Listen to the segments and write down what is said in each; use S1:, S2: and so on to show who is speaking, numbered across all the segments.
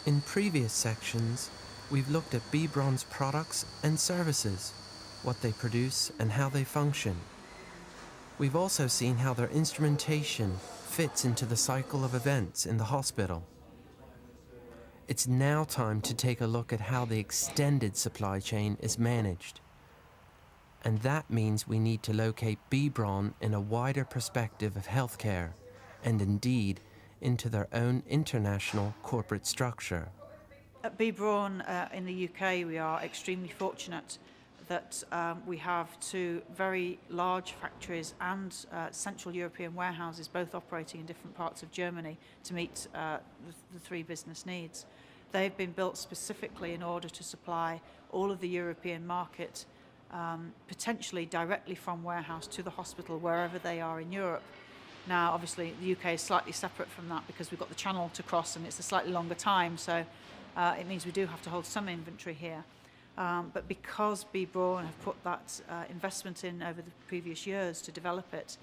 S1: In previous sections, we've looked at Braun's products and services, what they produce and how they function. We've also seen how their instrumentation fits into the cycle of events in the hospital. It's now time to take a look at how the extended supply chain is managed. And that means we need to locate Braun in a wider perspective of healthcare, and indeed into their own international corporate structure.
S2: At Braun in the UK, we are extremely fortunate that we have two very large factories and Central European warehouses, both operating in different parts of Germany to meet the three business needs. They've been built specifically in order to supply all of the European market, potentially directly from warehouse to the hospital wherever they are in Europe. Now, obviously, the UK is slightly separate from that because we've got the channel to cross and it's a slightly longer time, so it means we do have to hold some inventory here. But because Braun have put that investment in over the previous years to develop it,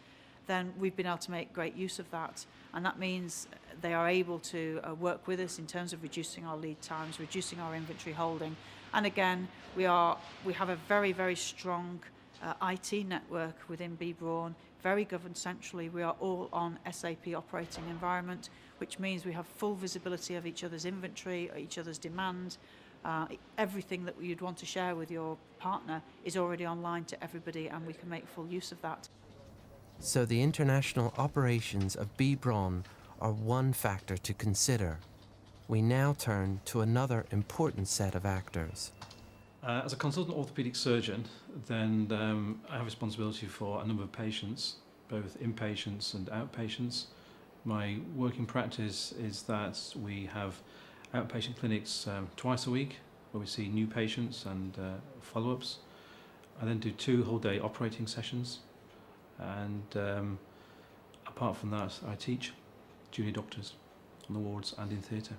S2: then we've been able to make great use of that. And that means they are able to work with us in terms of reducing our lead times, reducing our inventory holding. And again, we have a very, very strong IT network within Braun, very governed centrally. We are all on SAP operating environment, which means we have full visibility of each other's inventory, each other's demand. Everything that you'd want to share with your partner is already online to everybody, and we can make full use of that.
S1: So the international operations of Braun are one factor to consider. We now turn to another important set of actors.
S3: As a consultant orthopaedic surgeon, then I have responsibility for a number of patients, both inpatients and outpatients. My working practice is that we have outpatient clinics twice a week where we see new patients and follow-ups. I then do 2 whole-day operating sessions, and apart from that I teach junior doctors on the wards and in theatre.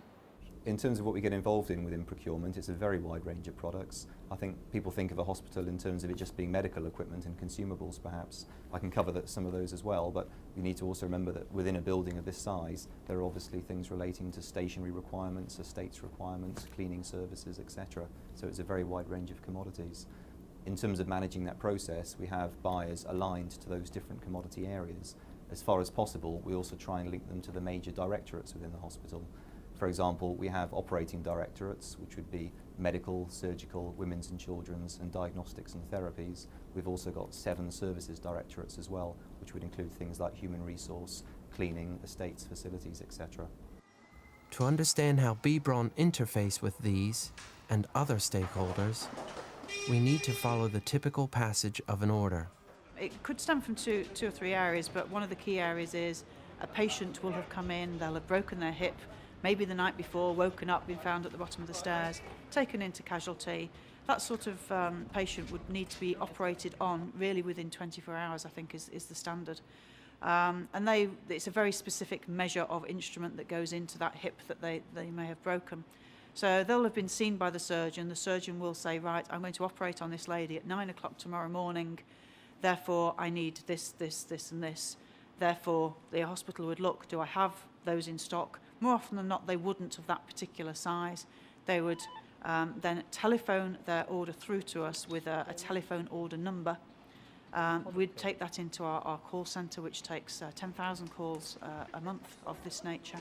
S4: In terms of what we get involved in within procurement, it's a very wide range of products. I think people think of a hospital in terms of it just being medical equipment and consumables perhaps. I can cover some of those as well, but we need to also remember that within a building of this size, there are obviously things relating to stationary requirements, estates requirements, cleaning services, etc. So it's a very wide range of commodities. In terms of managing that process, we have buyers aligned to those different commodity areas. As far as possible, we also try and link them to the major directorates within the hospital. For example, we have operating directorates, which would be medical, surgical, women's and children's, and diagnostics and therapies. We've also got 7 services directorates as well, which would include things like human resource, cleaning, estates, facilities, etc.
S1: To understand how Braun interface with these and other stakeholders, we need to follow the typical passage of an order.
S2: It could stem from two or three areas, but one of the key areas is a patient will have come in, they'll have broken their hip, maybe the night before, woken up, been found at the bottom of the stairs, taken into casualty. That sort of patient would need to be operated on really within 24 hours, I think, is the standard. And it's a very specific measure of instrument that goes into that hip that they may have broken. So they'll have been seen by the surgeon. The surgeon will say, right, I'm going to operate on this lady at 9 o'clock tomorrow morning. Therefore, I need this, this, this, and this. Therefore, the hospital would look, do I have those in stock? More often than not, they wouldn't of that particular size. They would then telephone their order through to us with a telephone order number. We'd take that into our call centre, which takes 10,000 calls a month of this nature.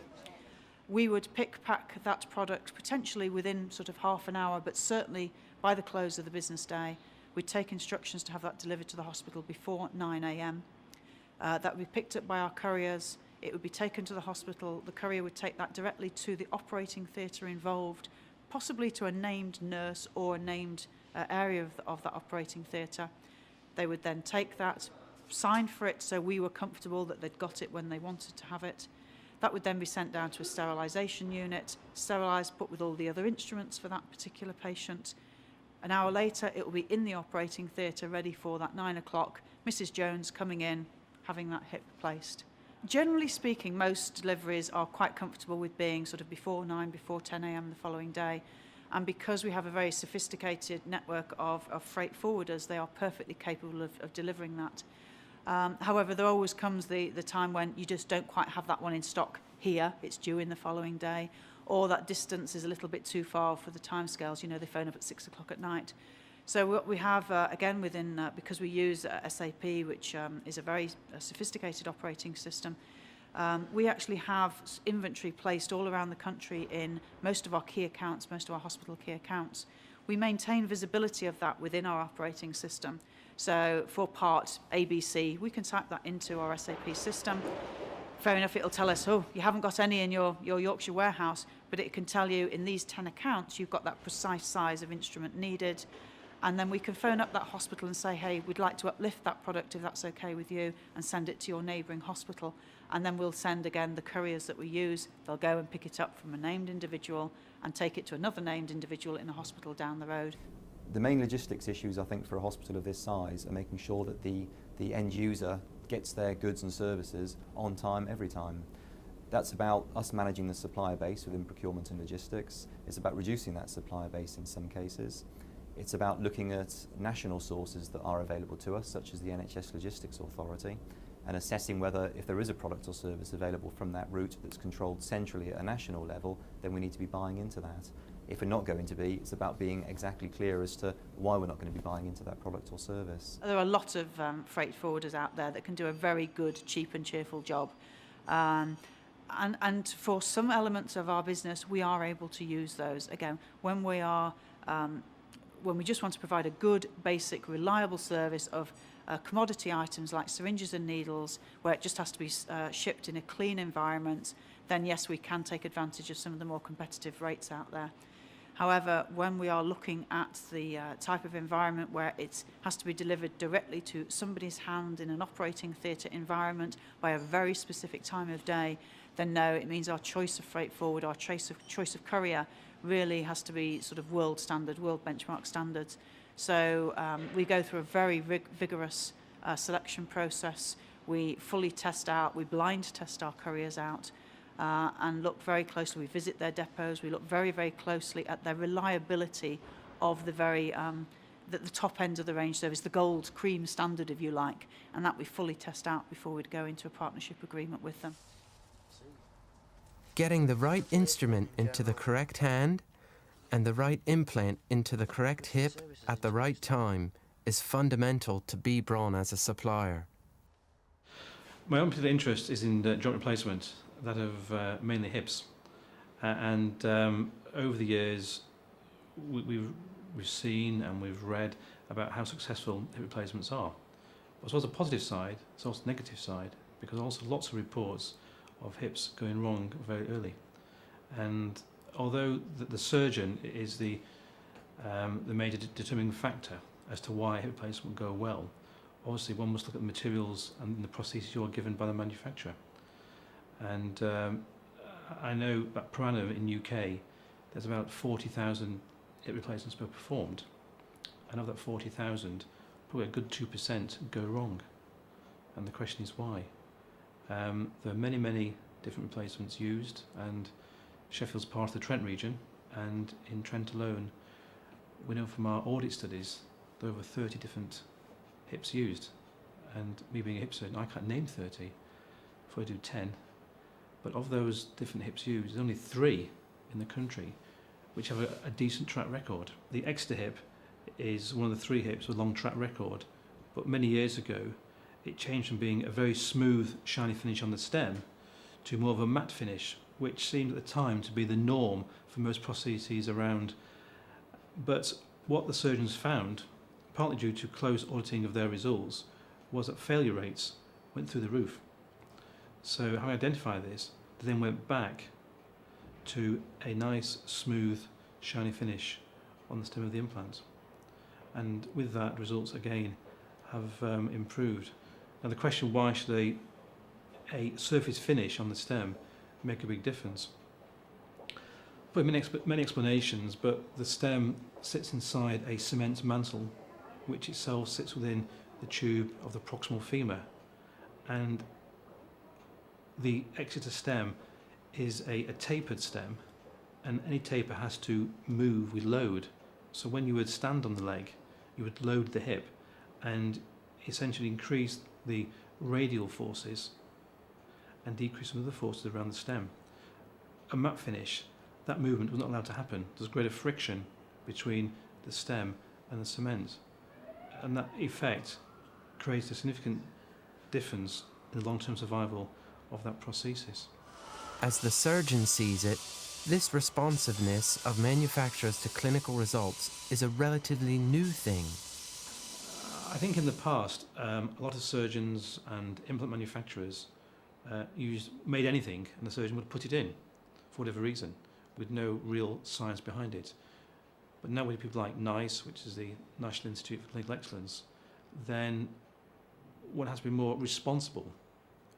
S2: We would pack that product potentially within sort of half an hour, but certainly by the close of the business day. We'd take instructions to have that delivered to the hospital before 9 a.m. That would be picked up by our couriers. It would be taken to the hospital. The courier would take that directly to the operating theatre involved, possibly to a named nurse or a named area of that operating theatre. They would then take that, sign for it so we were comfortable that they'd got it when they wanted to have it. That would then be sent down to a sterilisation unit, sterilised, put with all the other instruments for that particular patient. An hour later, it will be in the operating theatre ready for that 9 o'clock, Mrs. Jones coming in, having that hip placed. Generally speaking, most deliveries are quite comfortable with being sort of before 9, before 10 a.m. the following day. And because we have a very sophisticated network of freight forwarders, they are perfectly capable of delivering that. However, there always comes the time when you just don't quite have that one in stock here, it's due in the following day, or that distance is a little bit too far for the timescales. You know, they phone up at 6 o'clock at night. So what we have, again, within, because we use SAP, which is a very sophisticated operating system, we actually have inventory placed all around the country in most of our key accounts, most of our hospital key accounts. We maintain visibility of that within our operating system. So for part ABC, we can type that into our SAP system. Fair enough, it'll tell us, oh, you haven't got any in your Yorkshire warehouse, but it can tell you in these 10 accounts, you've got that precise size of instrument needed. And then we can phone up that hospital and say, hey, we'd like to uplift that product if that's okay with you, and send it to your neighbouring hospital. And then we'll send, again, the couriers that we use. They'll go and pick it up from a named individual and take it to another named individual in a hospital down the road.
S4: The main logistics issues, I think, for a hospital of this size are making sure that the end user gets their goods and services on time, every time. That's about us managing the supplier base within procurement and logistics. It's about reducing that supplier base in some cases. It's about looking at national sources that are available to us, such as the NHS Logistics Authority, and assessing whether, if there is a product or service available from that route that's controlled centrally at a national level, then we need to be buying into that. If we're not going to be, it's about being exactly clear as to why we're not going to be buying into that product or service.
S2: There are a lot of freight forwarders out there that can do a very good, cheap and cheerful job. And for some elements of our business, we are able to use those. Again, when we just want to provide a good, basic, reliable service of commodity items like syringes and needles, where it just has to be shipped in a clean environment, then yes, we can take advantage of some of the more competitive rates out there. However, when we are looking at the type of environment where it has to be delivered directly to somebody's hand in an operating theatre environment by a very specific time of day, then no, it means our choice of freight forward, our choice of courier really has to be sort of world standard, world benchmark standards. So we go through a very vigorous selection process. We fully test out, we blind test our couriers out, and look very closely. We visit their depots. We look very, very closely at their reliability of the very the top end of the range service, the gold cream standard, if you like, and that we fully test out before we'd go into a partnership agreement with them.
S1: Getting the right instrument into the correct hand and the right implant into the correct hip at the right time is fundamental to B. Braun as a supplier.
S3: My own particular interest is in joint replacement, that of mainly hips. And over the years, we've seen and we've read about how successful hip replacements are. As well as a positive side, there's also a negative side, because also lots of reports of hips going wrong very early. And although the surgeon is the major determining factor as to why hip replacement will go well, obviously one must look at the materials and the prostheses you're given by the manufacturer. And I know that per annum in UK there's about 40,000 hip replacements per performed, and of that 40,000 probably a good 2% go wrong, and the question is why. There are many different replacements used, and Sheffield's part of the Trent region, and in Trent alone we know from our audit studies there are over 30 different hips used, and me being a hip surgeon I can't name 30, if I do 10, but of those different hips used there's only 3 in the country which have a decent track record. The Exeter hip is one of the 3 hips with a long track record, but many years ago it changed from being a very smooth, shiny finish on the stem to more of a matte finish, which seemed at the time to be the norm for most prostheses around. But what the surgeons found, partly due to close auditing of their results, was that failure rates went through the roof. So how I identify this, they then went back to a nice, smooth, shiny finish on the stem of the implant. And with that, results again have improved. Now the question, why should a surface finish on the stem make a big difference? But many explanations, but the stem sits inside a cement mantle, which itself sits within the tube of the proximal femur. And the Exeter stem is a tapered stem, and any taper has to move with load. So when you would stand on the leg, you would load the hip and essentially increase the radial forces and decrease some of the forces around the stem. A matte finish that movement was not allowed to happen. There's greater friction between the stem and the cement. And that effect creates a significant difference in the long-term survival of that prosthesis.
S1: As the surgeon sees it, this responsiveness of manufacturers to clinical results is a relatively new thing.
S3: I think in the past, a lot of surgeons and implant manufacturers made anything and the surgeon would put it in for whatever reason, with no real science behind it. But now with people like NICE, which is the National Institute for Clinical Excellence, then one has to be more responsible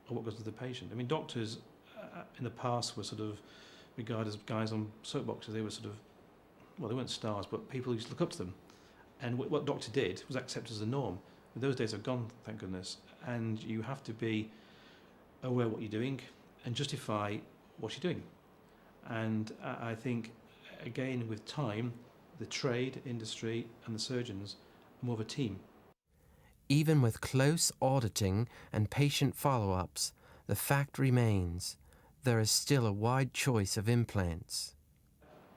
S3: of what goes to the patient. I mean, doctors in the past were sort of regarded as guys on soapboxes. They were sort of, well, they weren't stars, but people used to look up to them. And what doctor did was accepted as the norm. But those days are gone, thank goodness. And you have to be aware of what you're doing and justify what you're doing. And I think, again, with time, the trade, industry and the surgeons are more of a team.
S1: Even with close auditing and patient follow-ups, the fact remains there is still a wide choice of implants.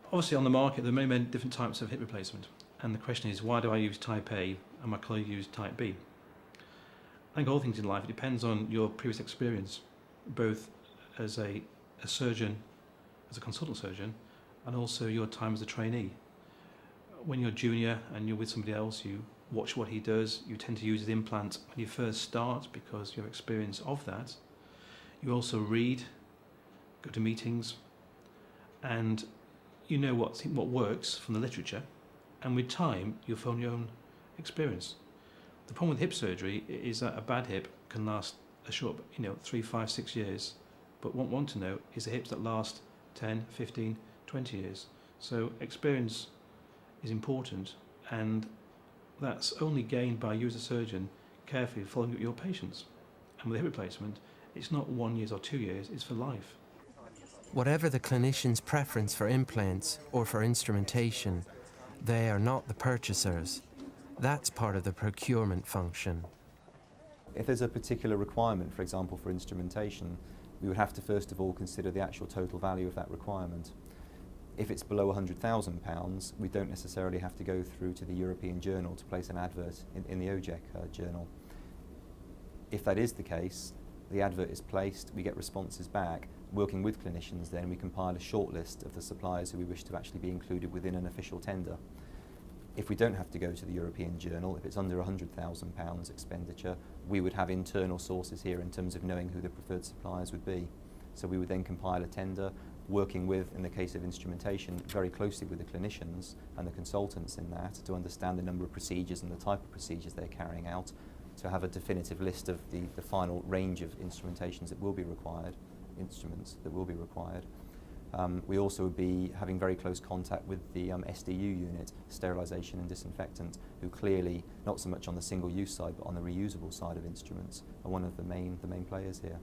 S3: Obviously on the market there are many different types of hip replacement, and the question is, why do I use type A and my colleague use type B? I think all things in life, it depends on your previous experience, both as a surgeon, as a consultant surgeon, and also your time as a trainee. When you're junior and you're with somebody else, you watch what he does. You tend to use the implant when you first start because you have experience of that. You also read, go to meetings, and you know what works from the literature, and with time you'll form your own experience. The problem with hip surgery is that a bad hip can last a short, 3, 5, 6 years, but what we want to know is the hips that last 10, 15, 20 years. So experience is important, and that's only gained by you as a surgeon carefully following up your patients. And with a hip replacement, it's not 1 year or 2 years, it's for life.
S1: Whatever the clinician's preference for implants or for instrumentation, they are not the purchasers. That's part of the procurement function.
S4: If there's a particular requirement, for example, for instrumentation, we would have to first of all consider the actual total value of that requirement. If it's below £100,000, we don't necessarily have to go through to the European Journal to place an advert in the OJEC journal. If that is the case, the advert is placed, we get responses back. Working with clinicians then, we compile a shortlist of the suppliers who we wish to actually be included within an official tender. If we don't have to go to the European Journal, if it's under £100,000 expenditure, we would have internal sources here in terms of knowing who the preferred suppliers would be. So we would then compile a tender, working with, in the case of instrumentation, very closely with the clinicians and the consultants in that to understand the number of procedures and the type of procedures they're carrying out, to have a definitive list of the final range of instrumentations that will be required, instruments that will be required. We also would be having very close contact with the SDU unit, sterilisation and disinfectant, who clearly, not so much on the single-use side, but on the reusable side of instruments, are one of the main players here.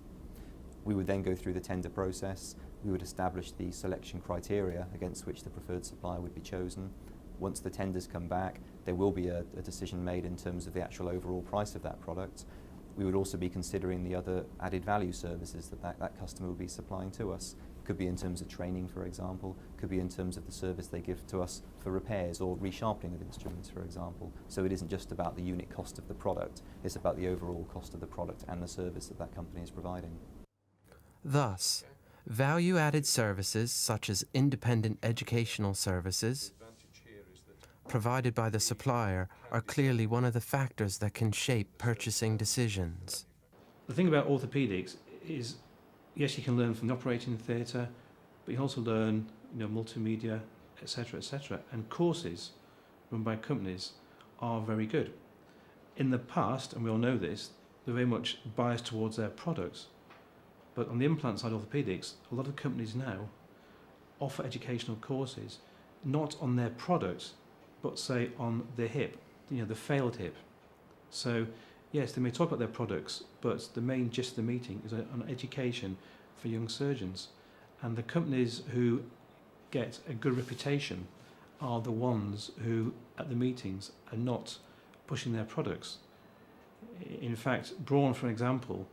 S4: We would then go through the tender process. We would establish the selection criteria against which the preferred supplier would be chosen. Once the tenders come back, there will be a decision made in terms of the actual overall price of that product. We would also be considering the other added value services that customer would be supplying to us. Could be in terms of training, for example, could be in terms of the service they give to us for repairs or resharpening of instruments, for example. So it isn't just about the unit cost of the product, it's about the overall cost of the product and the service that company is providing.
S1: Thus, value-added services such as independent educational services provided by the supplier are clearly one of the factors that can shape purchasing decisions.
S3: The thing about orthopaedics is, yes, you can learn from the operating theatre, but you can also learn, multimedia, etc., etc. And courses run by companies are very good. In the past, and we all know this, they're very much biased towards their products. But on the implant side of orthopaedics, a lot of companies now offer educational courses, not on their products, but say on the hip, the failed hip. So yes, they may talk about their products, but the main gist of the meeting is on education for young surgeons. And the companies who get a good reputation are the ones who, at the meetings, are not pushing their products. In fact, Braun, for example,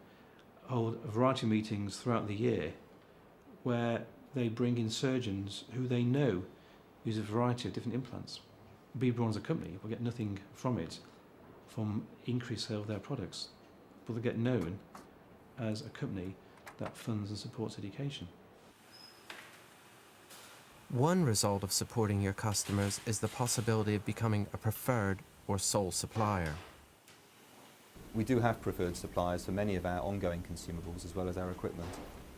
S3: hold a variety of meetings throughout the year where they bring in surgeons who they know use a variety of different implants. Braun as a company will get nothing from it, from increased sale of their products, but they get known as a company that funds and supports education.
S1: One result of supporting your customers is the possibility of becoming a preferred or sole supplier.
S4: We do have preferred suppliers for many of our ongoing consumables as well as our equipment.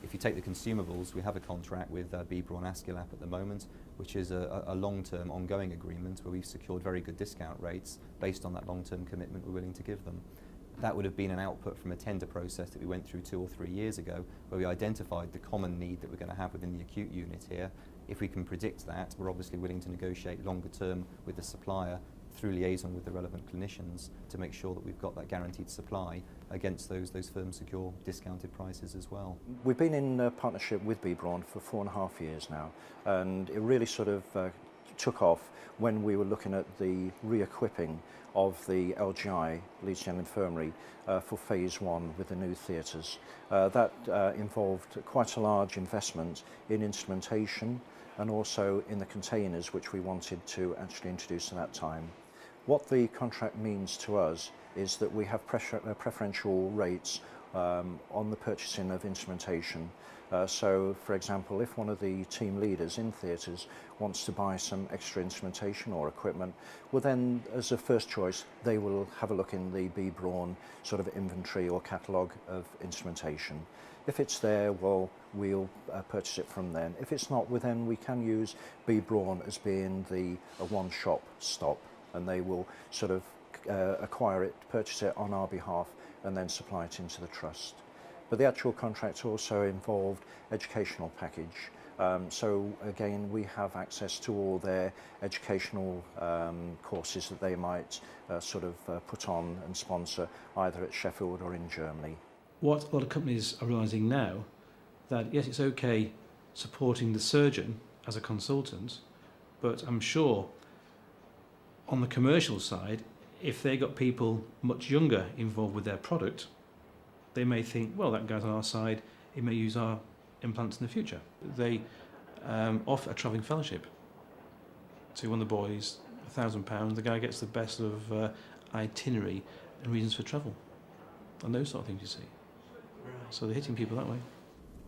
S4: If you take the consumables, we have a contract with Braun Aesculap at the moment, which is a long-term ongoing agreement where we've secured very good discount rates based on that long-term commitment we're willing to give them. That would have been an output from a tender process that we went through 2 or 3 years ago, where we identified the common need that we're going to have within the acute unit here. If we can predict that, we're obviously willing to negotiate longer term with the supplier through liaison with the relevant clinicians to make sure that we've got that guaranteed supply against those firm secure discounted prices as well.
S5: We've been in partnership with Braun for 4.5 years now, and it really sort of took off when we were looking at the re-equipping of the LGI, Leeds General Infirmary, for phase 1 with the new theatres. That involved quite a large investment in instrumentation and also in the containers which we wanted to actually introduce at that time. What the contract means to us is that we have preferential rates on the purchasing of instrumentation. So, for example, if one of the team leaders in theatres wants to buy some extra instrumentation or equipment, well then, as a first choice, they will have a look in the Braun sort of inventory or catalogue of instrumentation. If it's there, well, we'll purchase it from then. If it's not, well, then we can use Braun as being a one-shop stop, and they will sort of acquire it, purchase it on our behalf, and then supply it into the trust. But the actual contract also involved educational package. So again, we have access to all their educational courses that they might sort of put on and sponsor either at Sheffield or in Germany.
S3: What a lot of companies are realising now, that yes, it's okay supporting the surgeon as a consultant, but I'm sure on the commercial side, if they got people much younger involved with their product, they may think, well, that guy's on our side, he may use our implants in the future. They offer a travelling fellowship to one of the boys, £1,000. The guy gets the best of itinerary and reasons for travel, and those sort of things you see. So they're hitting people that way.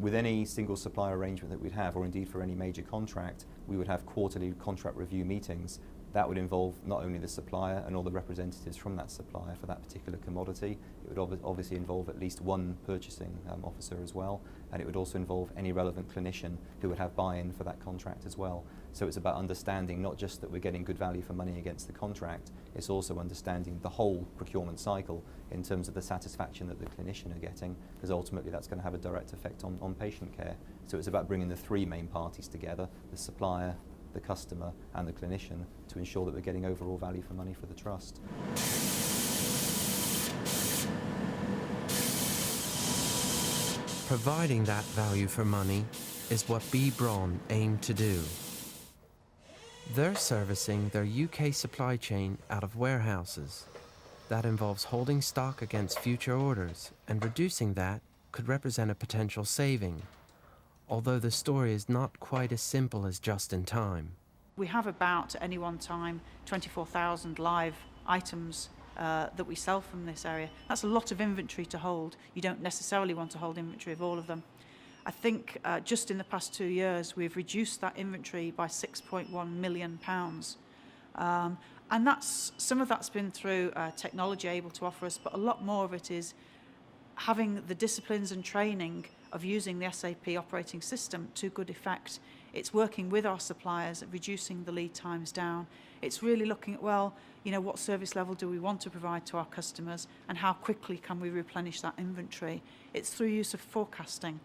S4: With any single supplier arrangement that we'd have, or indeed for any major contract, we would have quarterly contract review meetings. That would involve not only the supplier and all the representatives from that supplier for that particular commodity, it would obviously involve at least one purchasing officer as well, and it would also involve any relevant clinician who would have buy-in for that contract as well. So it's about understanding not just that we're getting good value for money against the contract, it's also understanding the whole procurement cycle in terms of the satisfaction that the clinician are getting, because ultimately that's going to have a direct effect on patient care. So it's about bringing the three main parties together, the supplier, the customer and the clinician, to ensure that we're getting overall value for money for the trust.
S1: Providing that value for money is what Braun aim to do. They're servicing their UK supply chain out of warehouses. That involves holding stock against future orders, and reducing that could represent a potential saving, although the story is not quite as simple as just in time.
S2: We have about, at any one time, 24,000 live items that we sell from this area. That's a lot of inventory to hold. You don't necessarily want to hold inventory of all of them. I think just in the past 2 years, we've reduced that inventory by £6.1 million. And some of that's been through technology able to offer us, but a lot more of it is having the disciplines and training of using the SAP operating system to good effect. It's working with our suppliers at reducing the lead times down. It's really looking at, well, you know, what service level do we want to provide to our customers and how quickly can we replenish that inventory. It's through use of forecasting.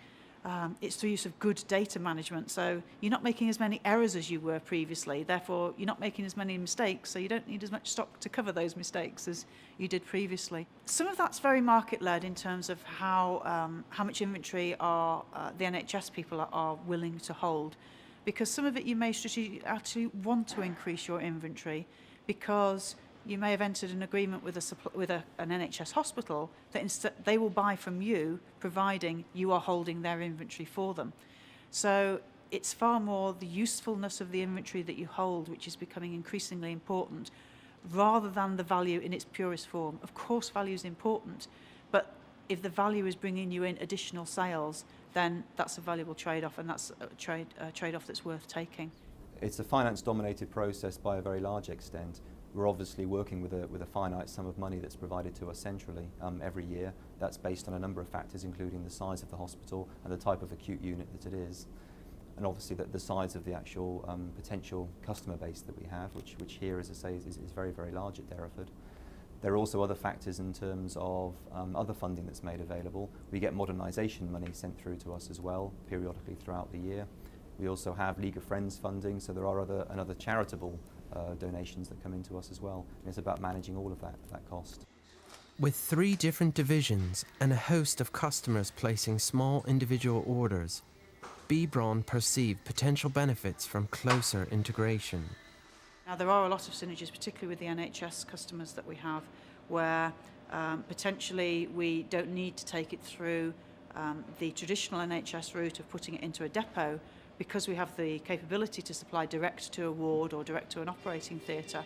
S2: It's through use of good data management. So you're not making as many errors as you were previously. Therefore, you're not making as many mistakes. So you don't need as much stock to cover those mistakes as you did previously. Some of that's very market-led in terms of how much inventory the NHS people are willing to hold. Because some of it you may strategically actually want to increase your inventory because you may have entered an agreement with an NHS hospital that instead they will buy from you, providing you are holding their inventory for them. So it's far more the usefulness of the inventory that you hold, which is becoming increasingly important, rather than the value in its purest form. Of course, value is important, but if the value is bringing you in additional sales, then that's a valuable trade-off, and that's a trade-off that's worth taking.
S4: It's a finance-dominated process by a very large extent. We're obviously working with a finite sum of money that's provided to us centrally every year. That's based on a number of factors, including the size of the hospital and the type of acute unit that it is, and obviously the size of the actual potential customer base that we have, which here, as I say, is very, very large at Derriford. There are also other factors in terms of other funding that's made available. We get modernisation money sent through to us as well, periodically throughout the year. We also have League of Friends funding, so there are other charitable donations that come into us as well. And it's about managing all of that cost.
S1: With 3 different divisions and a host of customers placing small individual orders, Braun perceived potential benefits from closer integration.
S2: Now, there are a lot of synergies, particularly with the NHS customers that we have, where potentially we don't need to take it through the traditional NHS route of putting it into a depot, because we have the capability to supply direct to a ward or direct to an operating theatre,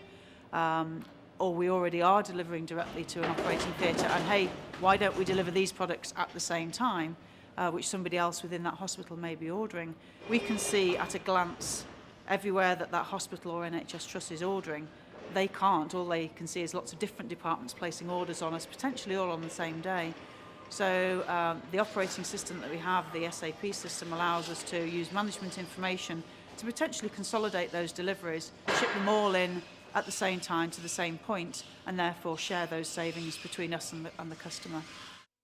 S2: or we already are delivering directly to an operating theatre, and hey, why don't we deliver these products at the same time, which somebody else within that hospital may be ordering. We can see at a glance everywhere that hospital or NHS trust is ordering. They can't. All they can see is lots of different departments placing orders on us, potentially all on the same day. So the operating system that we have, the SAP system, allows us to use management information to potentially consolidate those deliveries, ship them all in at the same time to the same point, and therefore share those savings between us and the customer.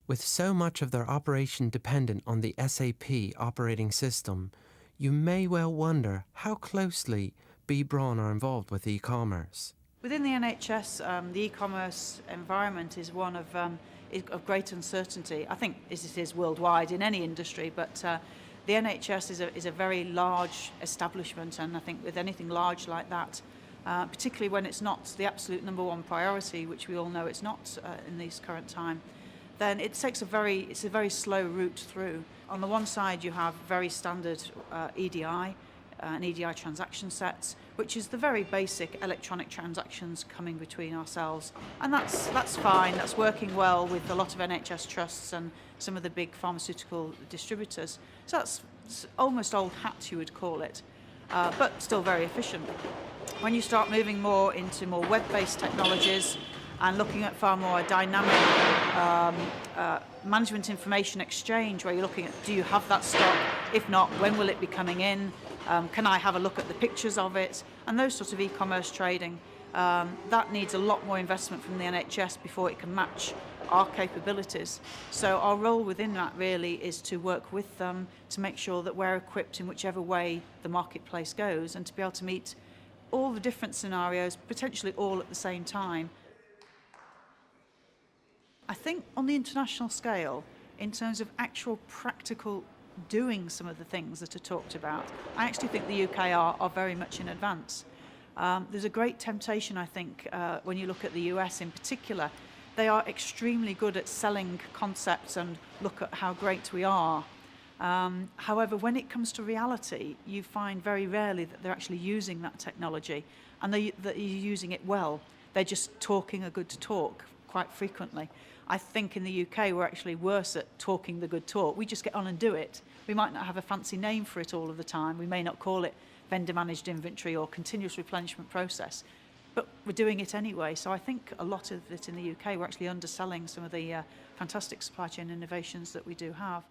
S1: With so much of their operation dependent on the SAP operating system, you may well wonder how closely Braun are involved with e-commerce.
S2: Within the NHS, the e-commerce environment is one of great uncertainty. I think as it is worldwide in any industry, but the NHS is a very large establishment, and I think with anything large like that, particularly when it's not the absolute number one priority, which we all know it's not in this current time, then it takes a very slow route through. On the one side, you have very standard EDI and EDI transaction sets, which is the very basic electronic transactions coming between ourselves, and that's fine. That's working well with a lot of NHS trusts and some of the big pharmaceutical distributors. So that's almost old hat, you would call it, but still very efficient. When you start moving more into more web-based technologies and looking at far more dynamic management information exchange, where you're looking at, do you have that stock? If not, when will it be coming in? Can I have a look at the pictures of it? And those sorts of e-commerce trading, that needs a lot more investment from the NHS before it can match our capabilities. So our role within that really is to work with them to make sure that we're equipped in whichever way the marketplace goes, and to be able to meet all the different scenarios, potentially all at the same time. I think on the international scale, in terms of actual practical doing some of the things that are talked about, I actually think the UK are very much in advance. There's a great temptation, I think, when you look at the US in particular. They are extremely good at selling concepts and look at how great we are. However, when it comes to reality, you find very rarely that they're actually using that technology, and that you're using it well. They're just talking a good talk quite frequently. I think in the UK we're actually worse at talking the good talk. We just get on and do it. We might not have a fancy name for it all of the time. We may not call it vendor managed inventory or continuous replenishment process, but we're doing it anyway. So I think a lot of it in the UK, we're actually underselling some of the fantastic supply chain innovations that we do have.